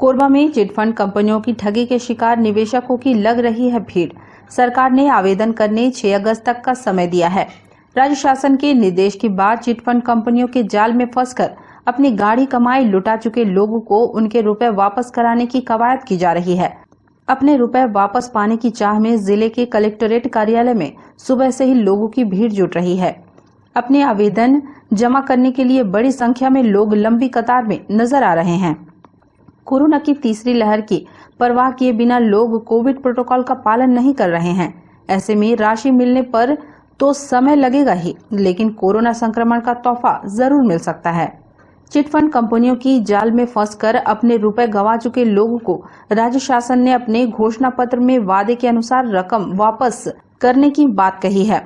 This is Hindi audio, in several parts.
कोरबा में चिटफंड कंपनियों की ठगी के शिकार निवेशकों की लग रही है भीड़। सरकार ने आवेदन करने 6 अगस्त तक का समय दिया है। राज्य शासन के निर्देश के बाद चिटफंड कंपनियों के जाल में फंसकर अपनी गाढ़ी कमाई लुटा चुके लोगों को उनके रुपए वापस कराने की कवायद की जा रही है। अपने रुपए वापस पाने की चाह में जिले के कलेक्ट्रेट कार्यालय में सुबह से ही लोगों की भीड़ जुट रही है। अपने आवेदन जमा करने के लिए बड़ी संख्या में लोग लंबी कतार में नजर आ रहे हैं। कोरोना की तीसरी लहर की परवाह किए बिना लोग कोविड प्रोटोकॉल का पालन नहीं कर रहे हैं। ऐसे में राशि मिलने पर तो समय लगेगा ही, लेकिन कोरोना संक्रमण का तोहफा जरूर मिल सकता है। चिटफंड कंपनियों की जाल में फंसकर अपने रुपए गंवा चुके लोगों को राज्य शासन ने अपने घोषणा पत्र में वादे के अनुसार रकम वापस करने की बात कही है।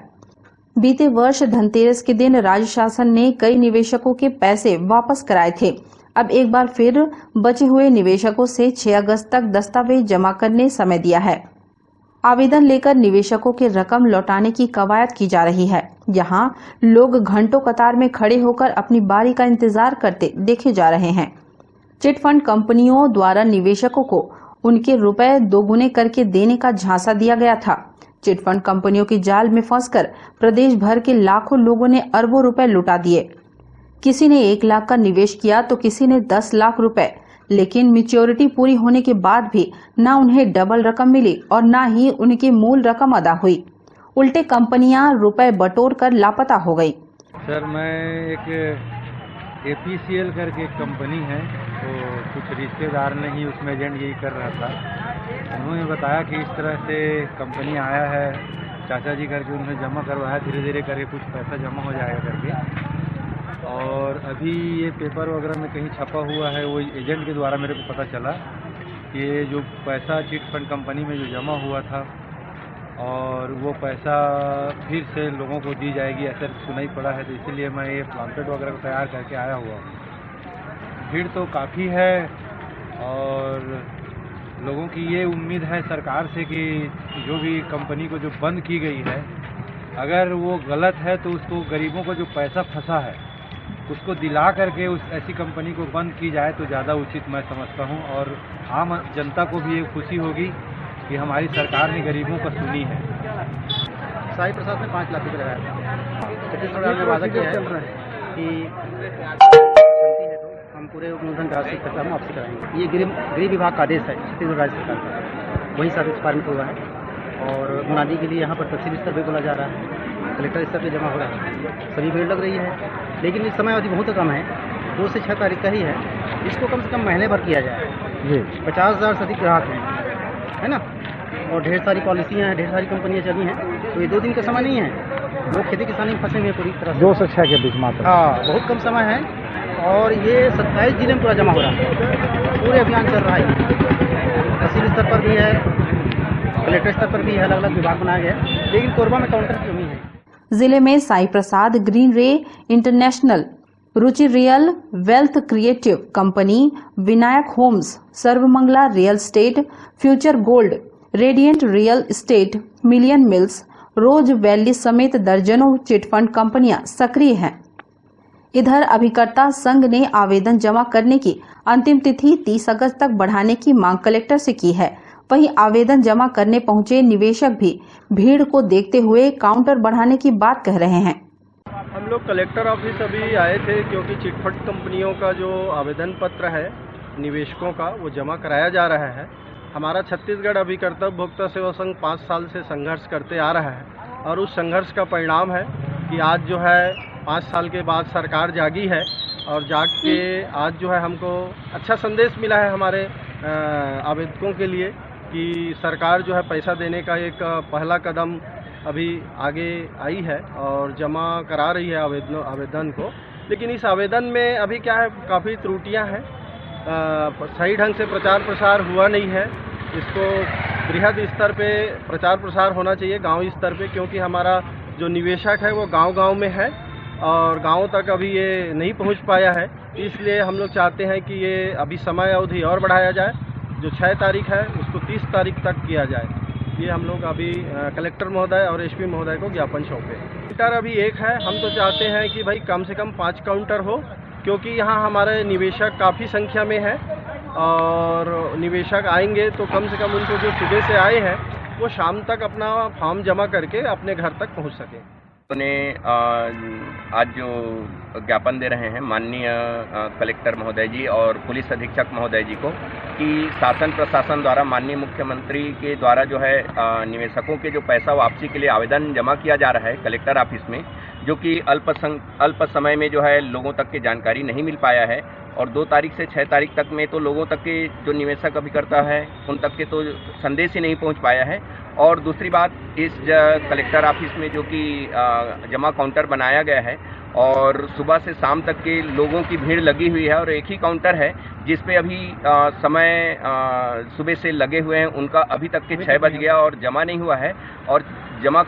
बीते वर्ष धनतेरस के दिन राज्य शासन ने कई निवेशकों के पैसे वापस कराए थे। अब एक बार फिर बचे हुए निवेशकों से 6 अगस्त तक दस्तावेज जमा करने समय दिया है। आवेदन लेकर निवेशकों के रकम लौटाने की कवायद की जा रही है। यहाँ लोग घंटों कतार में खड़े होकर अपनी बारी का इंतजार करते देखे जा रहे हैं। चिटफंड कंपनियों द्वारा निवेशकों को उनके रुपए दोगुने करके देने का झांसा दिया गया था। चिटफंड कंपनियों के जाल में फंसकर प्रदेश भर के लाखों लोगों ने अरबों रुपए लुटा दिए। किसी ने 1 लाख का निवेश किया तो किसी ने 10 लाख रुपए, लेकिन मैच्योरिटी पूरी होने के बाद भी न उन्हें डबल रकम मिली और न ही उनकी मूल रकम अदा हुई। उल्टे कंपनियां रुपए बटोर कर लापता हो गई। सर, मैं एक APCL करके एक कंपनी है, तो कुछ रिश्तेदार ने ही उसमें एजेंट यही कर रहा था। उन्होंने बताया कि इस तरह से कंपनी आया है, चाचा जी करके उन्होंने जमा करवाया, धीरे धीरे करके कुछ पैसा जमा हो जाएगा करके। और अभी ये पेपर वगैरह में कहीं छपा हुआ है, वो एजेंट के द्वारा मेरे को पता चला कि ये जो पैसा चिटफंड कंपनी में जो जमा हुआ था और वो पैसा फिर से लोगों को दी जाएगी, ऐसा सुनाई पड़ा है। तो इसीलिए मैं ये पैम्फलेट वगैरह को तैयार करके आया हुआ हूँ। भीड़ तो काफ़ी है और लोगों की ये उम्मीद है सरकार से कि जो भी कंपनी को जो बंद की गई है, अगर वो गलत है तो उसको गरीबों को जो पैसा फंसा है उसको दिला करके उस ऐसी कंपनी को बंद की जाए तो ज़्यादा उचित मैं समझता हूं। और आम जनता को भी ये खुशी होगी कि हमारी सरकार ने गरीबों को सुनी है। साई प्रसाद ने 5 लाख रुपये लगाया था। छत्तीसगढ़ में वादा किया है कि हम पूरे मूलधन राशि खर्चा हम वापसी कराएंगे। ये गृह विभाग का आदेश है छत्तीसगढ़ राज्य सरकार का, वहीं से एक्सपायरमेंट हुआ है और मुनादी के लिए यहाँ पर तहसील स्तर पर बोला जा रहा है, कलेक्टर स्तर पर जमा हो रहा है। सभी भीड़ लग रही है, लेकिन इस समय अवधि बहुत कम है, 2 से 6 तारीख का ही है। इसको कम से कम महीने भर किया जाए। 50,000 से अधिक ग्राहक हैं, है ना, और ढेर सारी पॉलिसियाँ हैं, ढेर सारी कंपनियाँ चली हैं, तो ये 2 दिन का समय नहीं है। लोग खेती किसानी में फंसे हुए पूरी तरह से। 2 से 6 के बीच मात्र। हाँ, बहुत कम समय है और ये 27 जिले में पूरा जमा हो रहा है। पूरे अभियान चल रहा है, तहसील स्तर पर भी है, कलेक्टर स्तर पर भी अलग अलग विभाग बनाया गया है, लेकिन कोरबा में काउंटर की कमी है। जिले में Sai Prasad, green ray international, Ruchi real wealth creative company, Vinayak homes, Sarvamangala real estate, future gold, radiant real estate, million mills, rose valley समेत दर्जनों चिटफंड कंपनियां सक्रिय हैं। इधर अभिकर्ता संघ ने आवेदन जमा करने की अंतिम तिथि 30 अगस्त तक बढ़ाने की मांग कलेक्टर से की है। वहीं आवेदन जमा करने पहुंचे निवेशक भी भीड़ को देखते हुए काउंटर बढ़ाने की बात कह रहे हैं। हम लोग कलेक्टर ऑफिस अभी आए थे क्योंकि चिटफंड कंपनियों का जो आवेदन पत्र है निवेशकों का वो जमा कराया जा रहा है। हमारा छत्तीसगढ़ अभिकर्ता उपभोक्ता सेवा संघ 5 साल से संघर्ष करते आ रहा है और उस संघर्ष का परिणाम है कि आज जो है 5 साल के बाद सरकार जागी है और जाग के आज जो है हमको अच्छा संदेश मिला है हमारे आवेदकों के लिए कि सरकार जो है पैसा देने का एक पहला कदम अभी आगे आई है और जमा करा रही है आवेदन को। लेकिन इस आवेदन में अभी क्या है, काफ़ी त्रुटियां हैं, सही ढंग से प्रचार प्रसार हुआ नहीं है। इसको बृहद स्तर पे प्रचार प्रसार होना चाहिए, गांव स्तर पे, क्योंकि हमारा जो निवेशक है वो गांव-गांव में है और गांव तक अभी ये नहीं पहुंच पाया है। इसलिए हम लोग चाहते हैं कि ये अभी समय अवधि और बढ़ाया जाए, जो 6 तारीख है उसको 30 तारीख तक किया जाए। ये हम लोग अभी कलेक्टर महोदय और SP महोदय को ज्ञापन सौंपे। काउंटर अभी एक है, हम तो चाहते हैं कि भाई कम से कम 5 काउंटर हो, क्योंकि यहाँ हमारे निवेशक काफ़ी संख्या में है और निवेशक आएंगे तो कम से कम उनको जो सुबह से आए हैं वो शाम तक अपना फॉर्म जमा करके अपने घर तक पहुंच सकें। आज जो ज्ञापन दे रहे हैं माननीय कलेक्टर महोदय जी और पुलिस अधीक्षक महोदय जी को कि शासन प्रशासन द्वारा माननीय मुख्यमंत्री के द्वारा जो है निवेशकों के जो पैसा वापसी के लिए आवेदन जमा किया जा रहा है कलेक्टर ऑफिस में, जो कि अल्प समय में जो है लोगों तक की जानकारी नहीं मिल पाया है और 2 तारीख से 6 तारीख तक में तो लोगों तक के जो निवेशक अभिकर्ता है उन तक के तो संदेश ही नहीं पहुंच पाया है। और दूसरी बात, इस कलेक्टर ऑफिस में जो कि जमा काउंटर बनाया गया है और सुबह से शाम तक के लोगों की भीड़ लगी हुई है और एक ही काउंटर है जिस पे अभी समय सुबह से लगे हुए हैं, उनका अभी तक के 6 बज गया और जमा नहीं हुआ है और जमा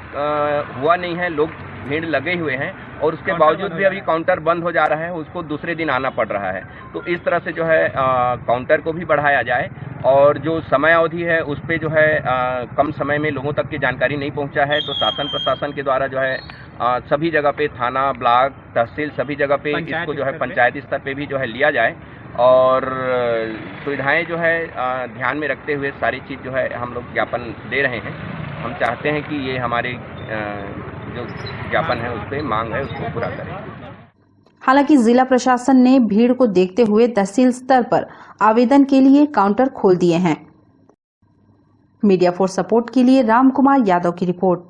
हुआ नहीं है, लोग भीड़ लगे हुए हैं और उसके बावजूद भी अभी काउंटर बंद हो जा रहा है, उसको दूसरे दिन आना पड़ रहा है। तो इस तरह से जो है काउंटर को भी बढ़ाया जाए और जो समय अवधि है उस पे जो है कम समय में लोगों तक की जानकारी नहीं पहुंचा है तो शासन प्रशासन के द्वारा जो है सभी जगह पे थाना, ब्लॉक, तहसील सभी जगह पे इसको जो है पंचायत स्तर पे भी जो है लिया जाए और सुविधाएं जो है ध्यान में रखते हुए सारी चीज़ जो है हम लोग ज्ञापन दे रहे हैं। हम चाहते हैं कि ये हमारे जो ज्ञापन है उस पर मांग है उसको पूरा करें। हालांकि जिला प्रशासन ने भीड़ को देखते हुए तहसील स्तर पर आवेदन के लिए काउंटर खोल दिए हैं। मीडिया फॉर सपोर्ट के लिए राम कुमार यादव की रिपोर्ट।